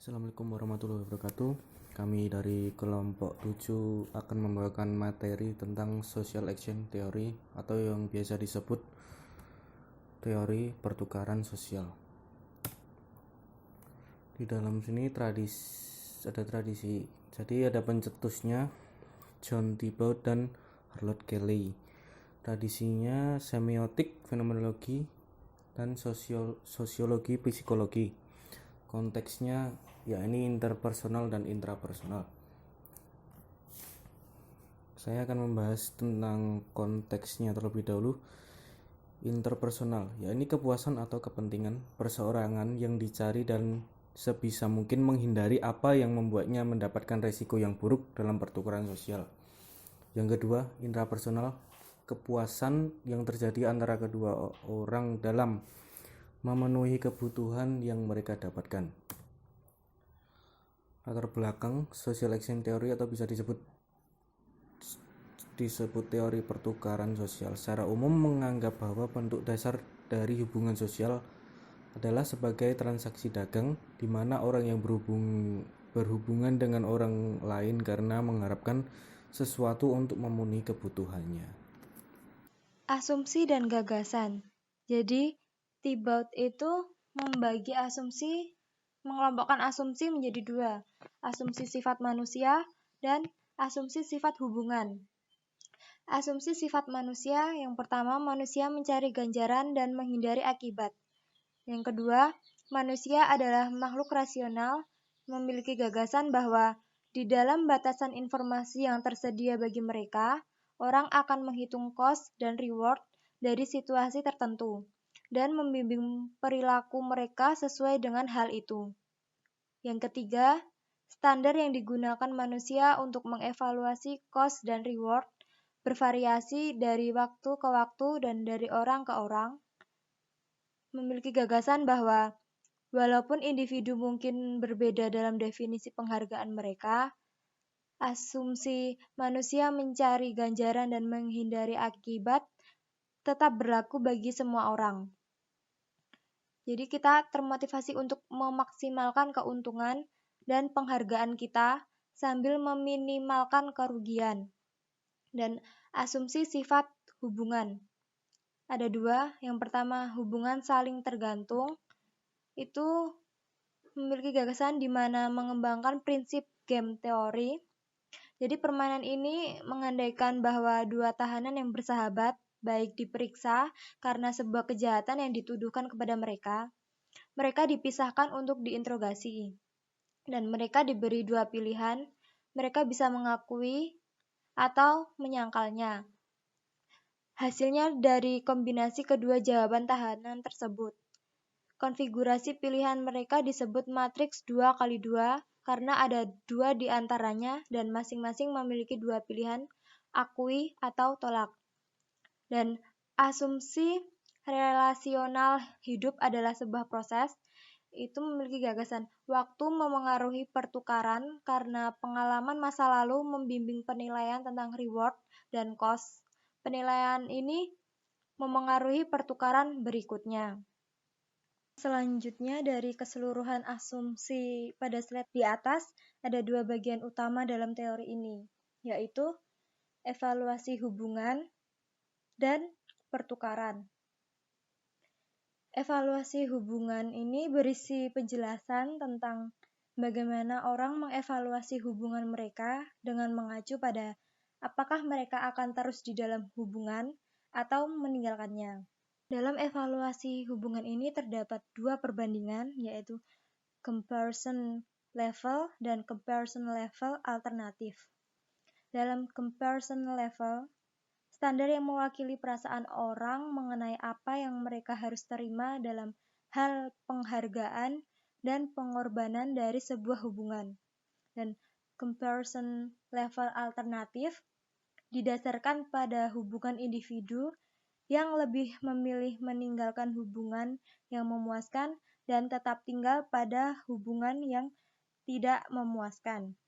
Assalamualaikum warahmatullahi wabarakatuh. Kami dari kelompok 7 akan membawakan materi tentang social action theory atau yang biasa disebut teori pertukaran sosial. Di dalam sini ada tradisi. Jadi ada pencetusnya John Thibaut dan Harold Cayley. Tradisinya semiotik, fenomenologi, dan sosiologi psikologi. Konteksnya ya ini interpersonal dan intrapersonal. Saya akan membahas tentang konteksnya terlebih dahulu. Interpersonal, ya ini kepuasan atau kepentingan perseorangan yang dicari dan sebisa mungkin menghindari apa yang membuatnya mendapatkan resiko yang buruk dalam pertukaran sosial. Yang kedua, intrapersonal, kepuasan yang terjadi antara kedua orang dalam memenuhi kebutuhan yang mereka dapatkan. Latar belakang social action theory atau bisa disebut teori pertukaran sosial secara umum menganggap bahwa bentuk dasar dari hubungan sosial adalah sebagai transaksi dagang di mana orang yang berhubungan dengan orang lain karena mengharapkan sesuatu untuk memenuhi kebutuhannya. Asumsi dan gagasan. Jadi, Thibaut itu mengelompokkan asumsi menjadi dua, asumsi sifat manusia dan asumsi sifat hubungan. Asumsi sifat manusia, yang pertama, manusia mencari ganjaran dan menghindari akibat. Yang kedua, manusia adalah makhluk rasional, memiliki gagasan bahwa di dalam batasan informasi yang tersedia bagi mereka, orang akan menghitung cost dan reward dari situasi tertentu, dan membimbing perilaku mereka sesuai dengan hal itu. Yang ketiga, standar yang digunakan manusia untuk mengevaluasi cost dan reward bervariasi dari waktu ke waktu dan dari orang ke orang, memiliki gagasan bahwa walaupun individu mungkin berbeda dalam definisi penghargaan mereka, asumsi manusia mencari ganjaran dan menghindari akibat tetap berlaku bagi semua orang. Jadi kita termotivasi untuk memaksimalkan keuntungan dan penghargaan kita sambil meminimalkan kerugian. Dan asumsi sifat hubungan. Ada dua. Yang pertama, hubungan saling tergantung. Itu memiliki gagasan di mana mengembangkan prinsip game teori. Jadi permainan ini mengandaikan bahwa dua tahanan yang bersahabat baik diperiksa karena sebuah kejahatan yang dituduhkan kepada mereka. Mereka dipisahkan untuk diinterogasi. Dan mereka diberi dua pilihan. Mereka bisa mengakui atau menyangkalnya. Hasilnya dari kombinasi kedua jawaban tahanan tersebut. Konfigurasi pilihan mereka disebut matriks 2x2 karena ada dua di antaranya dan masing-masing memiliki dua pilihan, akui atau tolak. Dan asumsi relasional hidup adalah sebuah proses, itu memiliki gagasan waktu memengaruhi pertukaran karena pengalaman masa lalu membimbing penilaian tentang reward dan cost. Penilaian ini memengaruhi pertukaran berikutnya. Selanjutnya, dari keseluruhan asumsi pada slide di atas, ada dua bagian utama dalam teori ini, yaitu evaluasi hubungan dan pertukaran. Evaluasi hubungan ini berisi penjelasan tentang bagaimana orang mengevaluasi hubungan mereka dengan mengacu pada apakah mereka akan terus di dalam hubungan atau meninggalkannya. Dalam evaluasi hubungan ini terdapat dua perbandingan, yaitu comparison level dan comparison level alternatif. Dalam comparison level, standar yang mewakili perasaan orang mengenai apa yang mereka harus terima dalam hal penghargaan dan pengorbanan dari sebuah hubungan. Dan comparison level alternatif didasarkan pada hubungan individu yang lebih memilih meninggalkan hubungan yang memuaskan dan tetap tinggal pada hubungan yang tidak memuaskan.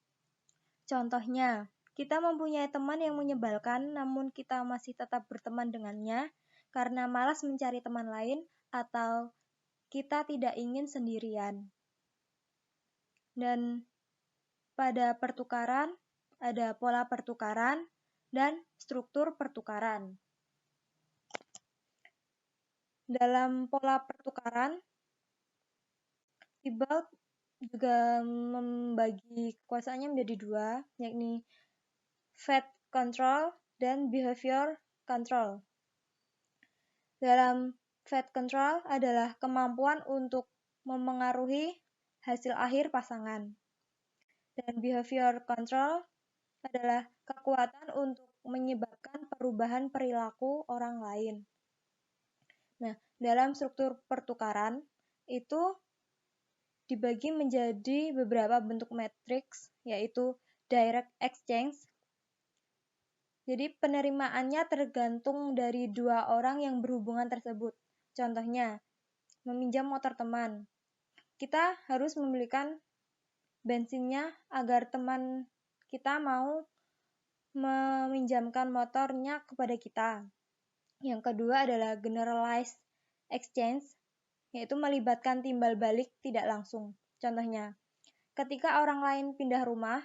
Contohnya, kita mempunyai teman yang menyebalkan, namun kita masih tetap berteman dengannya karena malas mencari teman lain atau kita tidak ingin sendirian. Dan pada pertukaran ada pola pertukaran dan struktur pertukaran. Dalam pola pertukaran, Tibalt juga membagi kekuasaannya menjadi dua, yakni fate control dan behavior control. Dalam fate control adalah kemampuan untuk memengaruhi hasil akhir pasangan. Dan behavior control adalah kekuatan untuk menyebabkan perubahan perilaku orang lain. Nah, dalam struktur pertukaran itu dibagi menjadi beberapa bentuk matriks, yaitu direct exchange. Jadi penerimaannya tergantung dari dua orang yang berhubungan tersebut. Contohnya, meminjam motor teman. Kita harus membelikan bensinnya agar teman kita mau meminjamkan motornya kepada kita. Yang kedua adalah generalized exchange, yaitu melibatkan timbal balik tidak langsung. Contohnya, ketika orang lain pindah rumah,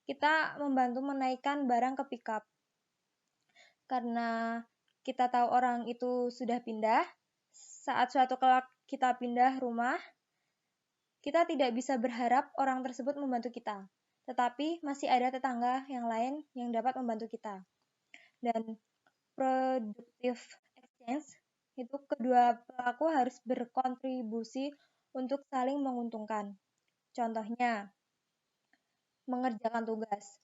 kita membantu menaikkan barang ke pickup. Karena kita tahu orang itu sudah pindah, saat suatu kelak kita pindah rumah, kita tidak bisa berharap orang tersebut membantu kita. Tetapi masih ada tetangga yang lain yang dapat membantu kita. Dan productive exchange, itu kedua pelaku harus berkontribusi untuk saling menguntungkan. Contohnya, mengerjakan tugas.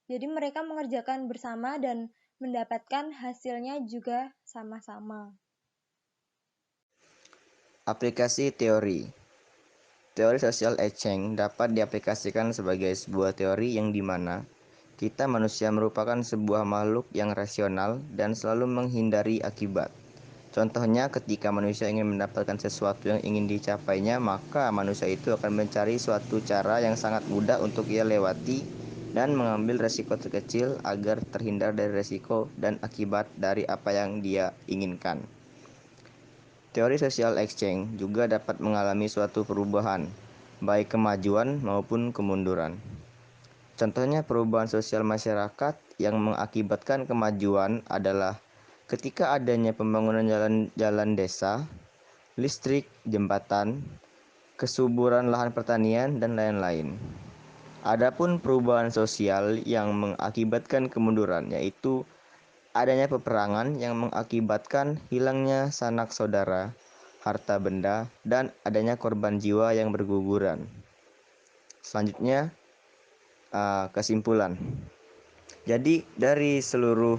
Jadi mereka mengerjakan bersama dan mendapatkan hasilnya juga sama-sama. Aplikasi teori. Teori social exchange dapat diaplikasikan sebagai sebuah teori yang dimana kita manusia merupakan sebuah makhluk yang rasional dan selalu menghindari akibat. Contohnya, ketika manusia ingin mendapatkan sesuatu yang ingin dicapainya, maka manusia itu akan mencari suatu cara yang sangat mudah untuk ia lewati dan mengambil resiko terkecil agar terhindar dari resiko dan akibat dari apa yang dia inginkan. Teori social exchange juga dapat mengalami suatu perubahan, baik kemajuan maupun kemunduran. Contohnya, perubahan sosial masyarakat yang mengakibatkan kemajuan adalah ketika adanya pembangunan jalan desa, listrik, jembatan, kesuburan lahan pertanian, dan lain-lain. Adapun perubahan sosial yang mengakibatkan kemunduran, yaitu adanya peperangan yang mengakibatkan hilangnya sanak saudara, harta benda, dan adanya korban jiwa yang berguguran. Selanjutnya, kesimpulan. Jadi dari seluruh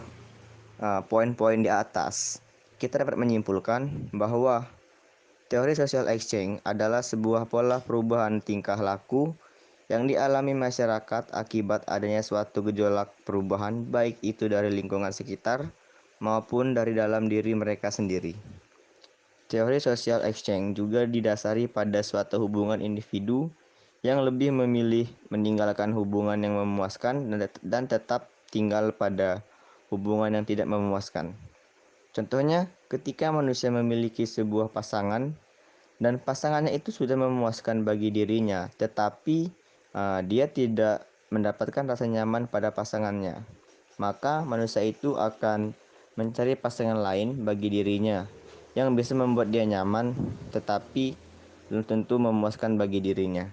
poin-poin di atas, kita dapat menyimpulkan bahwa teori social exchange adalah sebuah pola perubahan tingkah laku yang dialami masyarakat akibat adanya suatu gejolak perubahan, baik itu dari lingkungan sekitar maupun dari dalam diri mereka sendiri. Teori social exchange juga didasari pada suatu hubungan individu yang lebih memilih meninggalkan hubungan yang memuaskan dan tetap tinggal pada hubungan yang tidak memuaskan. Contohnya, ketika manusia memiliki sebuah pasangan dan pasangannya itu sudah memuaskan bagi dirinya, tetapi dia tidak mendapatkan rasa nyaman pada pasangannya, maka manusia itu akan mencari pasangan lain bagi dirinya yang bisa membuat dia nyaman, tetapi belum tentu memuaskan bagi dirinya.